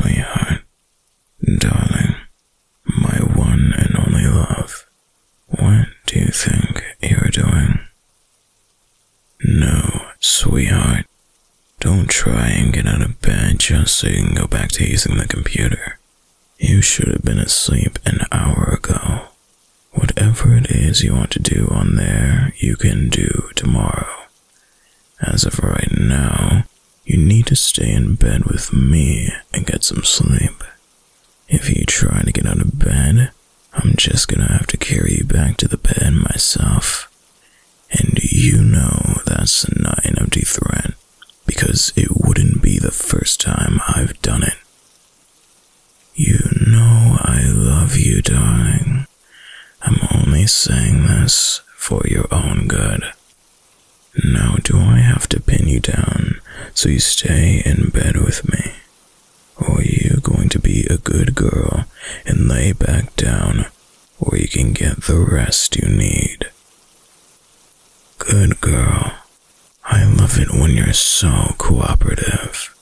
sweetheart, darling, my one and only love. What do you think you're doing? No, sweetheart, don't try and get out of bed just so you can go back to using the computer. You should have been asleep an hour ago. Whatever it is you want to do on there, you can do tomorrow. As of right now, you need to stay in bed with me and get some sleep. If you try to get out of bed, I'm just gonna have to carry you back to the bed myself. And you know that's not an empty threat, because it wouldn't be the first time I've done it. You know I love you, darling. I'm only saying this for your own good. Now, do I have to pin you down so you stay in bed with me? Or are you going to be a good girl and lay back down where you can get the rest you need? Good girl. I love it when you're so cooperative.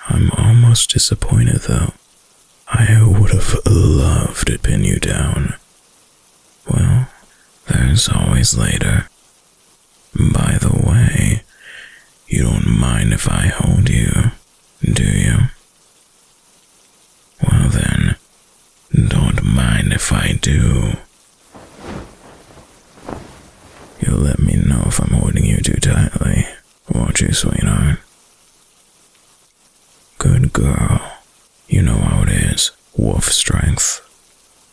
I'm almost disappointed though. I would have loved to pin you down. Well, there's always later. By the way, you don't mind if I hold you, do you? Well then, don't mind if I do. You'll let me know if I'm holding you too tightly, won't you, sweetheart? Good girl. You know how it is, wolf strength.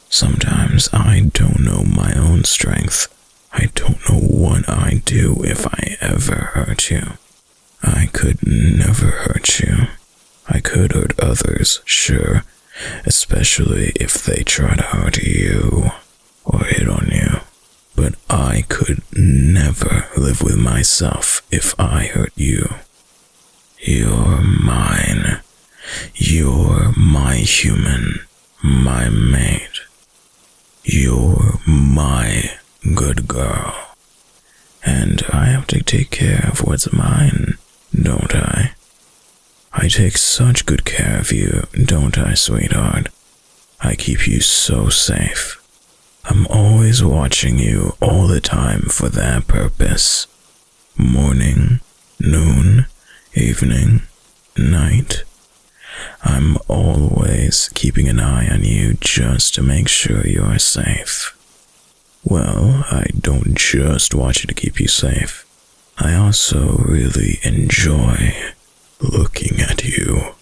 Sometimes I don't know my own strength. I don't know what I'd do if I ever hurt you. I could never hurt you. I could hurt others, sure, especially if they try to hurt you or hit on you. But I could never live with myself if I hurt you. You're mine. You're my human, my mate. You're my good girl. And I have to take care of what's mine, don't I? I take such good care of you, don't I, sweetheart? I keep you so safe. I'm always watching you all the time for that purpose. Morning, noon, evening, night. I'm always keeping an eye on you just to make sure you're safe. Well, I don't just want you to keep you safe. I also really enjoy looking at you.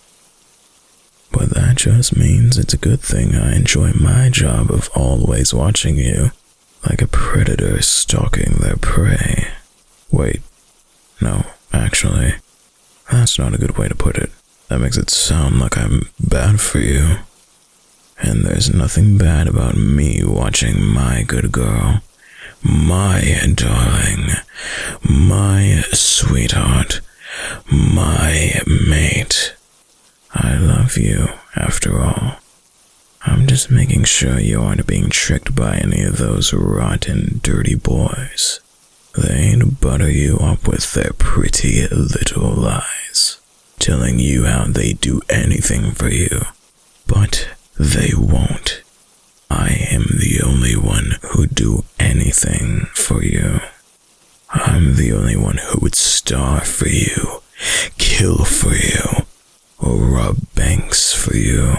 But that just means it's a good thing I enjoy my job of always watching you, like a predator stalking their prey. Wait, no, actually, that's not a good way to put it. That makes it sound like I'm bad for you. And there's nothing bad about me watching my good girl, my darling, my sweetheart, my mate. I love you, after all. I'm just making sure you aren't being tricked by any of those rotten, dirty boys. They'd butter you up with their pretty little lies, telling you how they do anything for you. But they won't. I am the only one who'd do anything for you. I'm the only one who would starve for you, kill for you, or rob banks for you.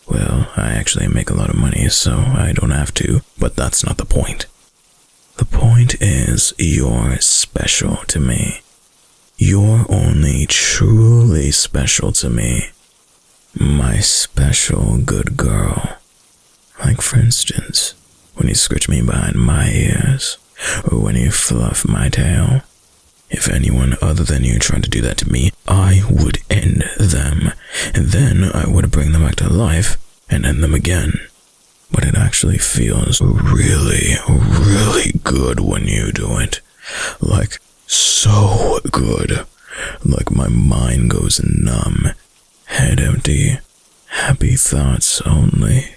Well, I actually make a lot of money, so I don't have to, but that's not the point. The point is, you're special to me. You're only truly special to me. My special good girl. Like for instance, when you scratch me behind my ears, or when you fluff my tail. If anyone other than you tried to do that to me, I would end them, and then I would bring them back to life and end them again. But it actually feels really, really good when you do it. Like, so good. Like my mind goes numb, head empty, happy thoughts only.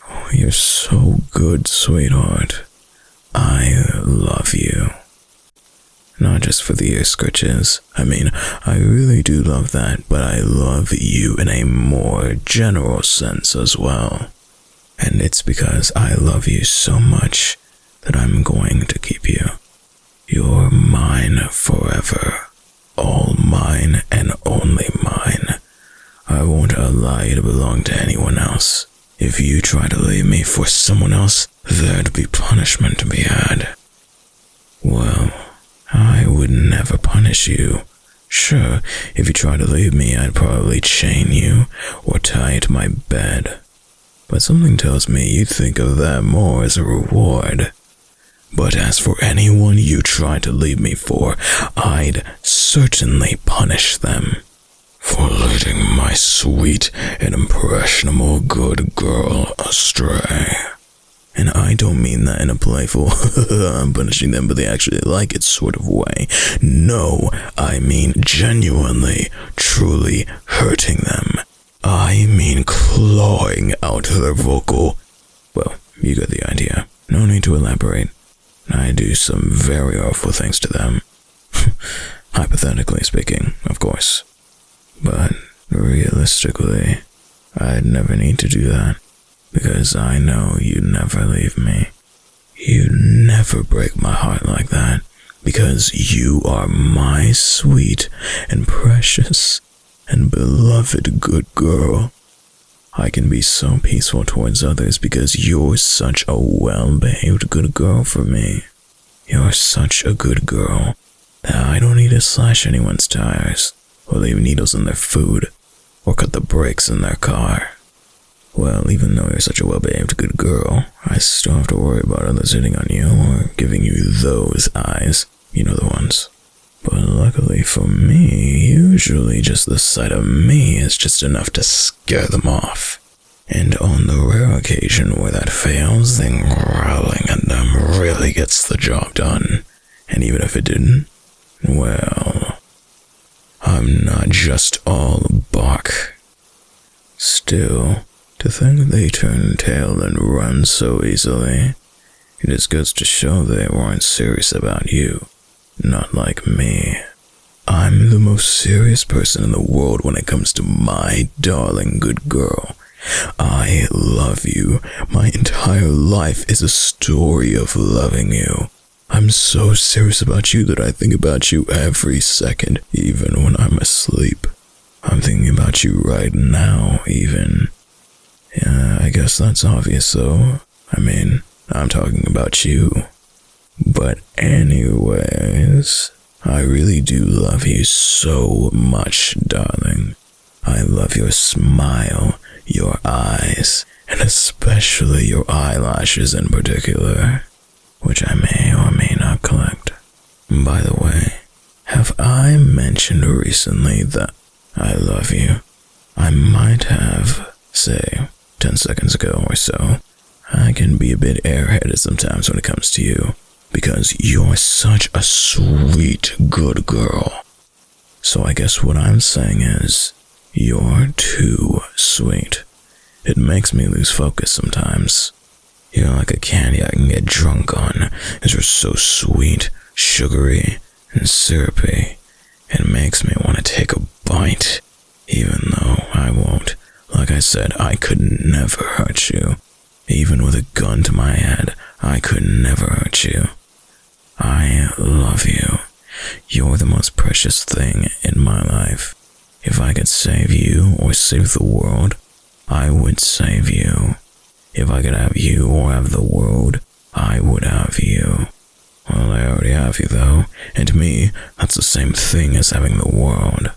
Oh, you're so good, sweetheart. I love you. Not just for the ear scratches. I mean, I really do love that, but I love you in a more general sense as well. And it's because I love you so much that I'm going to keep you. You're mine forever. All mine and only mine. I won't allow you to belong to anyone else. If you try to leave me for someone else, there'd be punishment to be had. Well, I would never punish you. Sure, if you try to leave me, I'd probably chain you or tie you to my bed. But something tells me you'd think of that more as a reward. But as for anyone you try to leave me for, I'd certainly punish them. For leading my sweet and impressionable good girl astray. And I don't mean that in a playful, I'm punishing them but they actually like it sort of way. No, I mean genuinely, truly hurting them. I mean clawing out their vocal. Well, you got the idea. No need to elaborate. I do some very awful things to them. Hypothetically speaking, of course. But realistically, I'd never need to do that. Because I know you never leave me. You never break my heart like that. Because you are my sweet and precious and beloved good girl. I can be so peaceful towards others because you're such a well-behaved good girl for me. You're such a good girl that I don't need to slash anyone's tires, or leave needles in their food, or cut the brakes in their car. Well, even though you're such a well-behaved good girl, I still have to worry about others hitting on you or giving you those eyes. You know the ones. But luckily for me, usually just the sight of me is just enough to scare them off. And on the rare occasion where that fails, then growling at them really gets the job done. And even if it didn't, well, I'm not just all bark. Still, to think they turn tail and run so easily, it just goes to show they weren't serious about you. Not like me. I'm the most serious person in the world when it comes to my darling good girl. I love you. My entire life is a story of loving you. I'm so serious about you that I think about you every second, even when I'm asleep. I'm thinking about you right now, even. Yeah, I guess that's obvious, though. I mean, I'm talking about you. But anyways, I really do love you so much, darling. I love your smile, your eyes, and especially your eyelashes in particular, which I may or may not collect. By the way, have I mentioned recently that I love you? I might have, say, 10 seconds ago or so. I can be a bit airheaded sometimes when it comes to you, because you're such a sweet, good girl. So I guess what I'm saying is, you're too sweet. It makes me lose focus sometimes. You're like a candy I can get drunk on, as you're so sweet, sugary, and syrupy. It makes me want to take a bite, even though I won't. Like I said, I could never hurt you. Even with a gun to my head, I could never hurt you. I love you. You're the most precious thing in my life. If I could save you or save the world, I would save you. If I could have you or have the world, I would have you. Well, I already have you though, and to me, that's the same thing as having the world.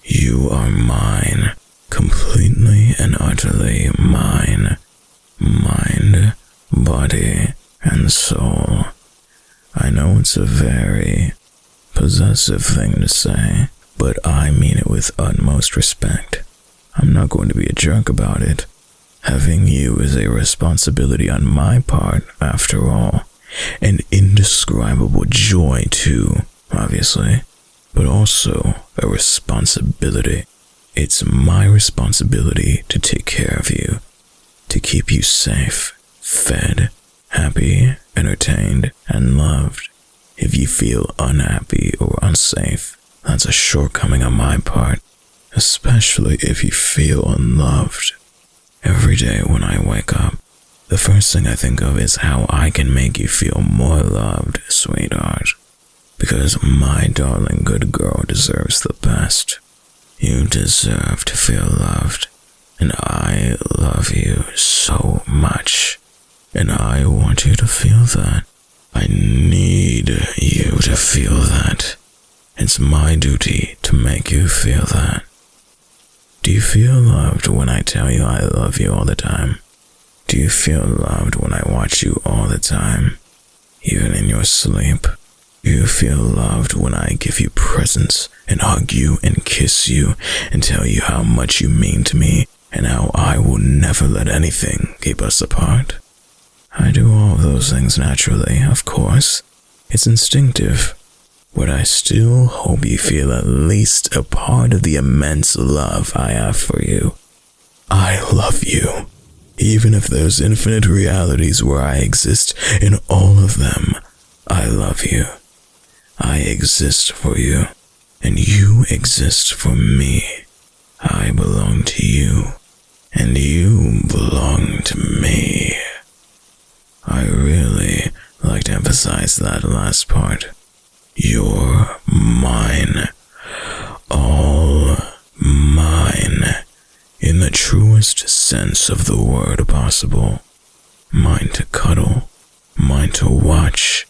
You are mine, completely and utterly mine. Mind, body, and soul. I know it's a very possessive thing to say, but I mean it with utmost respect. I'm not going to be a jerk about it. Having you is a responsibility on my part, after all. An indescribable joy too, obviously, but also a responsibility. It's my responsibility to take care of you, to keep you safe, fed, happy, entertained, and loved. If you feel unhappy or unsafe, that's a shortcoming on my part, especially if you feel unloved. Every day when I wake up, the first thing I think of is how I can make you feel more loved, sweetheart. Because my darling good girl deserves the best. You deserve to feel loved, and I love you so much. And I want you to feel that. I need you to feel that. It's my duty to make you feel that. Do you feel loved when I tell you I love you all the time? Do you feel loved when I watch you all the time, even in your sleep? Do you feel loved when I give you presents and hug you and kiss you and tell you how much you mean to me and how I will never let anything keep us apart? I do all of those things naturally, of course. It's instinctive. But I still hope you feel at least a part of the immense love I have for you. I love you. Even if there's infinite realities where I exist in all of them, I love you. I exist for you, and you exist for me. I belong to you, and you belong to me. I really like to emphasize that last part. You're mine. All mine. In the truest sense of the word possible. Mine to cuddle. Mine to watch.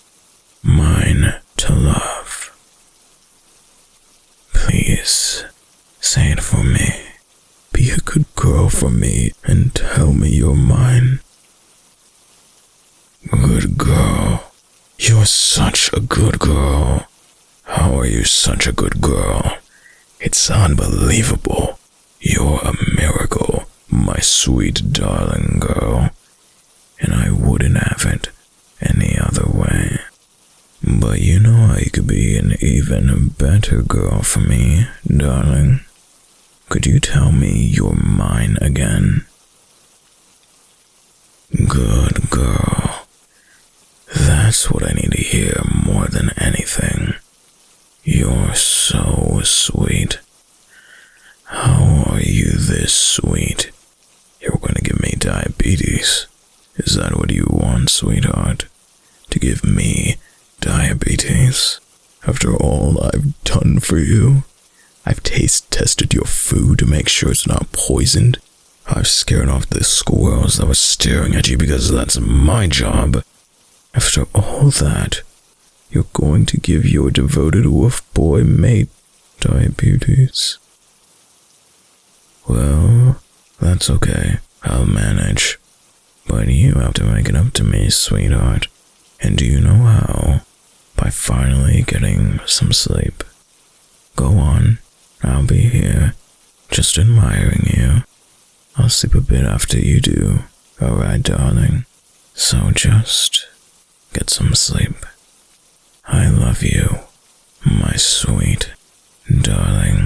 Mine to love. Please, say it for me. Be a good girl for me and tell me you're mine. Good girl. You're such a good girl. How are you such a good girl? It's unbelievable. You're a miracle, my sweet darling girl. And I wouldn't have it any other way. But you know I could be an even better girl for me, darling. Could you tell me you're mine again? Good girl. That's what I need to hear more than anything. You're so sweet. How are you this sweet? You're gonna give me diabetes. Is that what you want, sweetheart? To give me diabetes? After all I've done for you? I've taste tested your food to make sure it's not poisoned. I've scared off the squirrels that were staring at you because that's my job. After all that, you're going to give your devoted wolf boy mate diabetes. Well, that's okay. I'll manage. But you have to make it up to me, sweetheart. And do you know how? By finally getting some sleep. Go on. I'll be here, just admiring you. I'll sleep a bit after you do, alright, darling? So just get some sleep. I love you, my sweet darling.